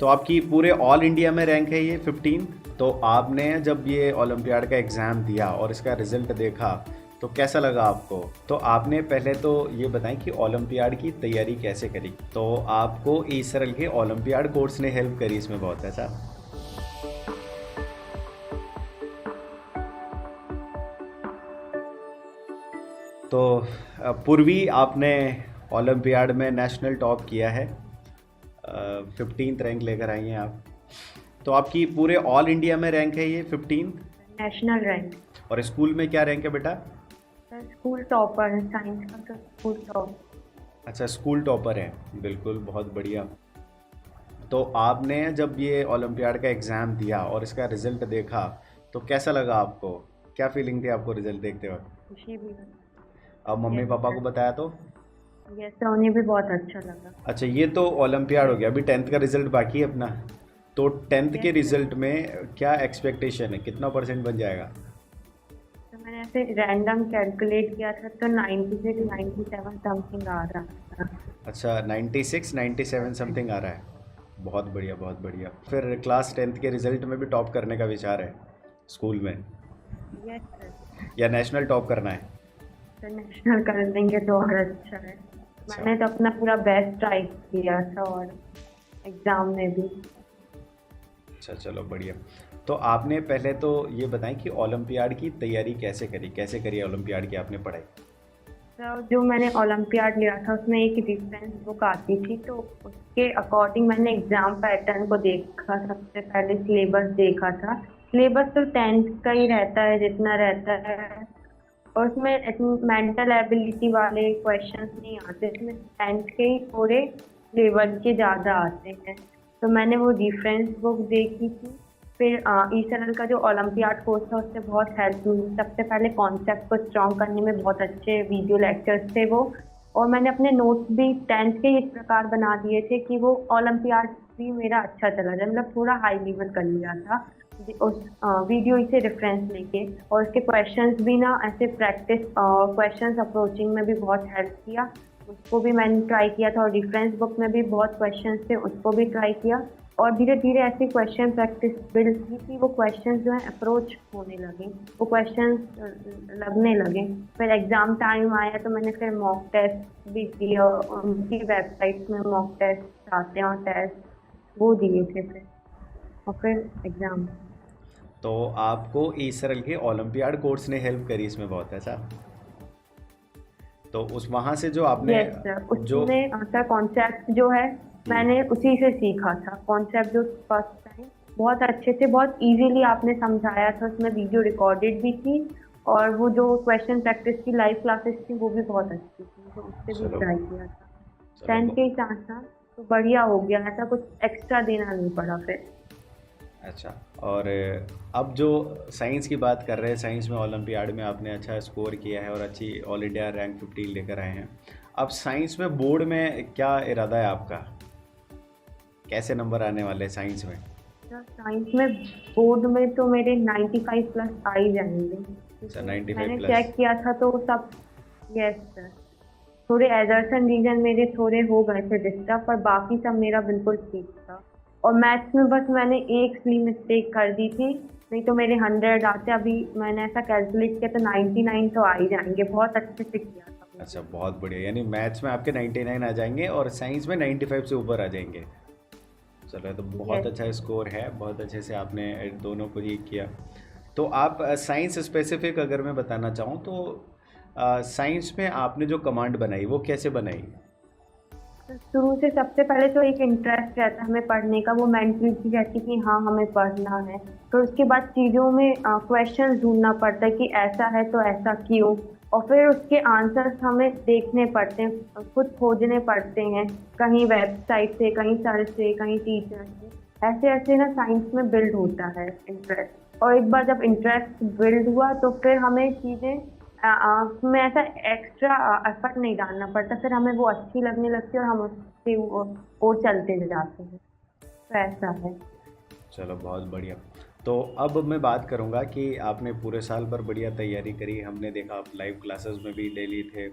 तो आपकी पूरे ऑल इंडिया में रैंक है ये 15। तो आपने जब ये ओलंपियाड का एग्ज़ाम दिया और इसका रिज़ल्ट देखा तो कैसा लगा आपको? तो आपने पहले तो ये बताएं कि ओलंपियाड की तैयारी कैसे करी? तो आपको इसरल के ओलंपियाड कोर्स ने हेल्प करी इसमें बहुत, ऐसा? तो पूर्वी आपने ओलंपियाड में नेशनल टॉप किया है, 15th रैंक लेकर आई हैं आप। तो आपकी पूरे ऑल इंडिया में रैंक है ये 15। National rank. और स्कूल में क्या रैंक है बेटा? सर स्कूल टॉपर है, साइंस का तो स्कूल टॉप। अच्छा, स्कूल टॉपर है, बिल्कुल, बहुत बढ़िया। तो आपने जब ये ओलंपियाड का एग्ज़ाम दिया और इसका रिज़ल्ट देखा तो कैसा लगा आपको? क्या फीलिंग थी आपको रिज़ल्ट देखते वक्त? खुशी भी है। अब मम्मी यस पापा सर। को बताया तो? यस सर, उन्हें भी बहुत अच्छा लगा। अच्छा, ये तो ओलंपियाड हो गया, अभी 10th का रिज़ल्ट बाकी है अपना। तो 10th के यस सर। रिज़ल्ट में क्या एक्सपेक्टेशन है, कितना परसेंट बन जाएगा? तो मैंने ऐसे रैंडम कैलकुलेट किया था तो 96 97 समथिंग आ रहा था। अच्छा, 96 97 समथिंग आ रहा है। बहुत बढ़िया, बहुत बढ़िया। फिर क्लास 10th के रिज़ल्ट में भी टॉप करने का विचार है स्कूल में, यस सर। या नेशनल टॉप करना है? सर नेशनल कर देंगे तो और अच्छा है। अच्छा। मैंने तो अपना पूरा बेस्ट ट्राई किया था और एग्ज़ाम में भी। अच्छा, चलो बढ़िया। तो आपने पहले तो ये बताएं कि ओलंपियाड की तैयारी कैसे करी ओलंपियाड की आपने पढ़ाई? तो जो मैंने ओलंपियाड लिया था उसमें एक रेफरेंस बुक आती थी, तो उसके अकॉर्डिंग मैंने एग्जाम पैटर्न को देखा। सबसे पहले सिलेबस देखा था। सिलेबस तो 10th का ही रहता है जितना रहता है, और उसमें मेंटल एबिलिटी वाले क्वेश्चंस नहीं आते, इसमें 10th के ही थोड़े लेवल के ज़्यादा आते हैं। तो मैंने वो रेफरेंस बुक देखी थी। फिर ईसरल का जो ओलंपियाड कोर्स था उससे बहुत हेल्प मिली। सबसे पहले कॉन्सेप्ट को स्ट्रॉन्ग करने में बहुत अच्छे वीडियो लेक्चर्स थे वो। और मैंने अपने नोट्स भी 10th के इस प्रकार बना दिए थे कि वो ओलंपियाड भी मेरा अच्छा चला जाए, मतलब थोड़ा हाई लेवल कर लिया था उस वीडियो से रेफरेंस लेके। और उसके क्वेश्चंस भी ना ऐसे प्रैक्टिस क्वेश्चंस अप्रोचिंग में भी बहुत हेल्प किया। उसको भी मैंने ट्राई किया था, और रेफरेंस बुक में भी बहुत क्वेश्चंस थे, उसको भी ट्राई किया। और धीरे धीरे ऐसे क्वेश्चन प्रैक्टिस बिल्ड की कि वो क्वेश्चंस जो है अप्रोच होने लगे, वो क्वेश्चंस लगने लगे। फिर एग्जाम टाइम आया तो मैंने फिर मॉक टेस्ट भी दिया, उनकी वेबसाइट में मॉक टेस्ट आते हैं और टेस्ट वो दिए थे फिर, और फिर एग्जाम। तो आपको इसरल के ओलंपियाड कोर्स ने हेल्प करी इसमें बहुत, ऐसा? तो उस वहाँ से जो आपने यस सर, जो उसमें सर कॉन्सेप्ट जो है हम्म, मैंने उसी से सीखा था। कॉन्सेप्ट जो फर्स्ट टाइम बहुत अच्छे से बहुत इजीली आपने समझाया था, उसमें वीडियो रिकॉर्डेड भी थी। और वो जो क्वेश्चन प्रैक्टिस की लाइव क्लासेस थी वो भी बहुत अच्छी थी, तो उससे भी चलो, ट्राई किया था। चलो 10th के ही साथ साथ तो बढ़िया हो गया, ऐसा कुछ एक्स्ट्रा देना नहीं पड़ा फिर। अच्छा। और अब जो साइंस की बात कर रहे हैं, साइंस में ओलंपियाड में आपने अच्छा स्कोर किया है और अच्छी ऑल इंडिया रैंक 15 लेकर आए हैं। अब साइंस में बोर्ड में क्या इरादा है आपका? कैसे नंबर आने वाले हैं साइंस में? साइंस में बोर्ड में तो मेरे 95 प्लस आ ही जाएंगे, अच्छा, क्योंकि 95 मैंने प्लस। चेक किया था तो सब। Yes sir. थोड़े एजर्स एंड रीजन मेरे थोड़े हो गए थे डिस्टर्ब, पर बाकी सब मेरा बिल्कुल ठीक था। और मैथ्स में बस मैंने एक सिली मिस्टेक कर दी थी, नहीं तो मेरे 100 आते। अभी मैंने ऐसा कैलकुलेट किया तो 99 तो आ ही जाएंगे, बहुत अच्छे से किया था अच्छा, मैंने। बहुत बढ़िया, यानी मैथ्स में आपके 99 आ जाएंगे और साइंस में 95 से ऊपर आ जाएंगे। चलो, ये तो बहुत यस अच्छा सर। स्कोर है, बहुत अच्छे से आपने दोनों को ही किया। तो आप साइंस स्पेसिफिक अगर मैं बताना चाहूँ तो साइंस में आपने जो कमांड बनाई वो कैसे बनाई? तो शुरू से सबसे पहले तो एक इंटरेस्ट रहता है हमें पढ़ने का, वो मेंटलिटी रहती है कि हाँ हमें पढ़ना है। तो उसके बाद चीज़ों में क्वेश्चन ढूंढना पड़ता है कि ऐसा है तो ऐसा क्यों। और फिर उसके आंसर्स हमें देखने पड़ते हैं, खुद खोजने पड़ते हैं, कहीं वेबसाइट से, कहीं सर से, कहीं टीचर से। ऐसे ऐसे ना साइंस में बिल्ड होता है इंटरेस्ट। और एक बार जब इंटरेस्ट बिल्ड हुआ तो फिर हमें चीज़ें में ऐसा एक्स्ट्रा एफर्ट नहीं डालना पड़ता, फिर हमें वो अच्छी लगने लगती है और हम उससे वो चलते जाते हैं। तो ऐसा है। चलो, बहुत बढ़िया। तो अब मैं बात करूँगा कि आपने पूरे साल भर बढ़िया तैयारी करी, हमने देखा आप लाइव क्लासेस में भी ले ली थे,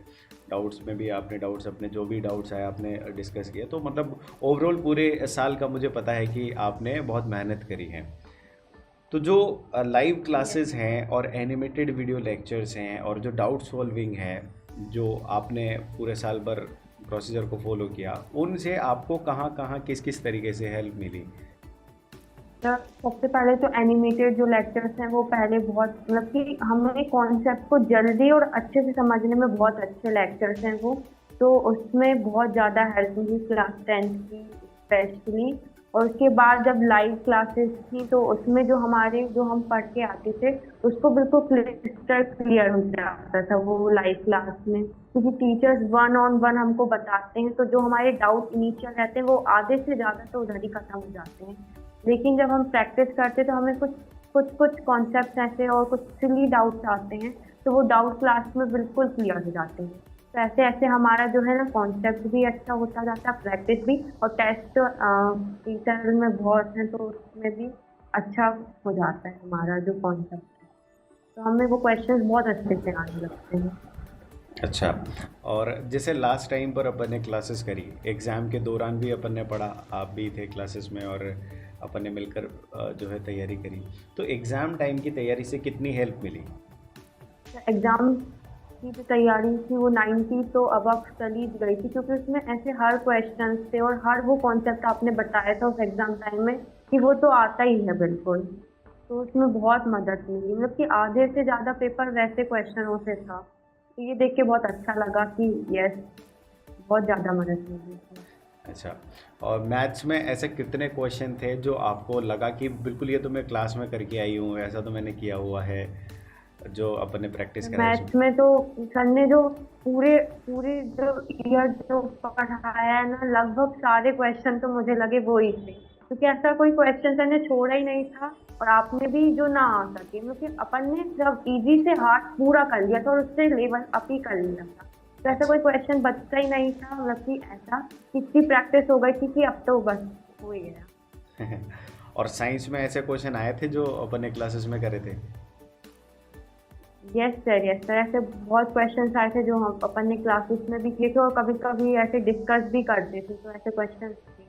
डाउट्स में भी आपने डाउट्स अपने जो भी डाउट्स आए आपने डिस्कस किए, तो मतलब ओवरऑल पूरे साल का मुझे पता है कि आपने बहुत मेहनत करी है। तो जो लाइव क्लासेस हैं और एनिमेटेड वीडियो लेक्चर्स हैं और जो डाउट सॉल्विंग है, जो आपने पूरे साल भर प्रोसीजर को फॉलो किया, उनसे आपको कहाँ कहाँ किस किस तरीके से हेल्प मिली? तो सबसे पहले तो एनिमेटेड जो लेक्चर्स हैं वो पहले बहुत मतलब कि हमें कॉन्सेप्ट को जल्दी और अच्छे से समझने में बहुत अच्छे लेक्चर्स हैं वो, तो उसमें बहुत ज़्यादा हेल्प मिली क्लास 10th की स्पेशली। और उसके बाद जब लाइव क्लासेस थी तो उसमें जो हम पढ़ के आते थे उसको बिल्कुल क्लिस्टर क्लियर हो जाता था वो लाइव क्लास में, क्योंकि टीचर्स 1-on-1 हमको बताते हैं, तो जो हमारे डाउट इनिशियल रहते हैं वो आधे से ज़्यादा तो उधर ही खत्म हो जाते हैं। लेकिन जब हम प्रैक्टिस करते तो हमें कुछ कॉन्सेप्ट ऐसे और कुछ सिली डाउट्स आते हैं, तो वो डाउट क्लास में बिल्कुल क्लियर हो जाते हैं। तो ऐसे ऐसे हमारा जो है ना कॉन्सेप्ट भी अच्छा होता जाता है, प्रैक्टिस भी, और टेस्ट इंटरनल में बहुत है तो उसमें भी अच्छा हो जाता है हमारा जो कॉन्सेप्ट है, तो हमें वो क्वेश्चंस बहुत अच्छे से आने लगते हैं। अच्छा, और जैसे लास्ट टाइम पर अपन ने क्लासेस करी, एग्ज़ाम के दौरान भी अपन ने पढ़ा, आप भी थे क्लासेस में और अपन ने मिलकर जो है तैयारी करी, तो एग्ज़ाम टाइम की तैयारी से कितनी हेल्प मिली? एग्ज़ाम की जो तैयारी थी वो 90 तो अबव चली गई थी, क्योंकि उसमें ऐसे हर क्वेश्चन थे और हर वो कॉन्सेप्ट आपने बताया था उस एग्ज़ाम टाइम में कि वो तो आता ही है बिल्कुल, तो उसमें बहुत मदद मिली, मतलब कि आधे से ज़्यादा पेपर वैसे क्वेश्चनों से था, तो ये देख के बहुत अच्छा लगा कि यस, बहुत ज़्यादा मदद मिली थी। अच्छा, और मैथ्स में ऐसे कितने क्वेश्चन थे जो आपको लगा कि बिल्कुल ये तो मैं क्लास में करके आई हूँ, ऐसा तो मैंने किया हुआ है, जो अपन ने प्रैक्टिस करा है उसमें? मैथ्स में तो सर ने जो पूरे पूरे जो ईयर जो पढ़ाया है ना, लगभग सारे क्वेश्चन तो मुझे लगे वो ही थे, क्योंकि ऐसा कोई क्वेश्चन सर ने छोड़ा ही नहीं था, और आपने भी जो ना आ सके, क्योंकि अपन ने जब इजी से हार्ड पूरा कर लिया था और उससे लेवल अप ही कर लिया था, तो ऐसा कोई क्वेश्चन बचता ही नहीं था, मतलब कि ऐसा इतनी प्रैक्टिस हो गई थी कि अब तो बस हो ही गया। और साइंस में ऐसे क्वेश्चन आए थे जो अपन ने क्लासेस में करे थे? यस सर, ऐसे बहुत क्वेश्चंस आए थे जो हम अपन ने क्लासेस में भी किए थे और कभी कभी ऐसे डिस्कस भी करते थे, तो ऐसे क्वेश्चंस थे।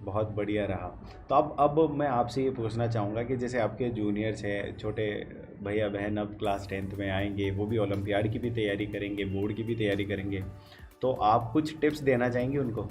बहुत बढ़िया रहा। तो अब मैं आपसे ये पूछना चाहूँगा कि जैसे आपके जूनियर्स हैं, छोटे भैया बहन अब क्लास 10th में आएंगे, वो भी ओलंपियाड की भी तैयारी करेंगे, बोर्ड की भी तैयारी करेंगे, तो आप कुछ टिप्स देना चाहेंगे उनको?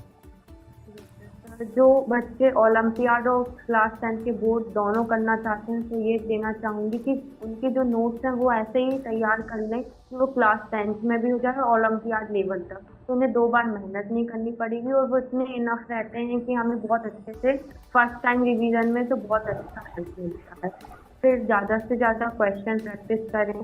जो बच्चे ओलंपियाड और क्लास 10 के बोर्ड दोनों करना चाहते हैं, तो ये देना चाहूँगी कि उनके जो नोट्स हैं वो ऐसे ही तैयार कर लें कि वो क्लास 10th में भी हो जाए और ओलंपियाड लेवल तक, तो उन्हें 2 बार मेहनत नहीं करनी पड़ेगी और वो इतने इनफ रहते हैं कि हमें बहुत अच्छे से फर्स्ट टाइम रिवीजन में तो बहुत अच्छा हेल्प मिलता है। फिर ज़्यादा से ज़्यादा क्वेश्चन प्रैक्टिस करें,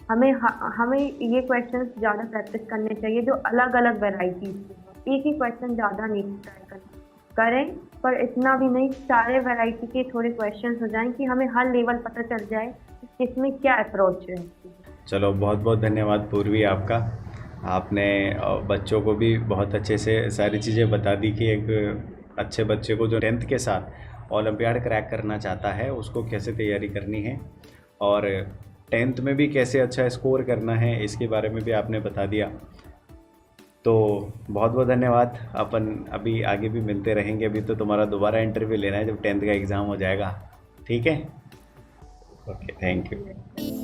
हमें ये क्वेश्चन ज़्यादा प्रैक्टिस करने चाहिए जो अलग अलग वेराइटीज़ के हों, एक ही क्वेश्चन ज़्यादा नहीं ट्राई करें, पर इतना भी नहीं, सारे वैरायटी के थोड़े क्वेश्चंस हो जाएं कि हमें हर लेवल पता चल जाए कि इसमें क्या अप्रोच है। चलो, बहुत बहुत धन्यवाद पूर्वी आपका, आपने बच्चों को भी बहुत अच्छे से सारी चीज़ें बता दी कि एक अच्छे बच्चे को जो 10th के साथ ओलंपियाड क्रैक करना चाहता है उसको कैसे तैयारी करनी है, और 10th में भी कैसे अच्छा स्कोर करना है इसके बारे में भी आपने बता दिया। तो बहुत बहुत धन्यवाद, अपन अभी आगे भी मिलते रहेंगे, अभी तो तुम्हारा दोबारा इंटरव्यू लेना है जब 10th का एग्ज़ाम हो जाएगा, ठीक है? Okay, thank you.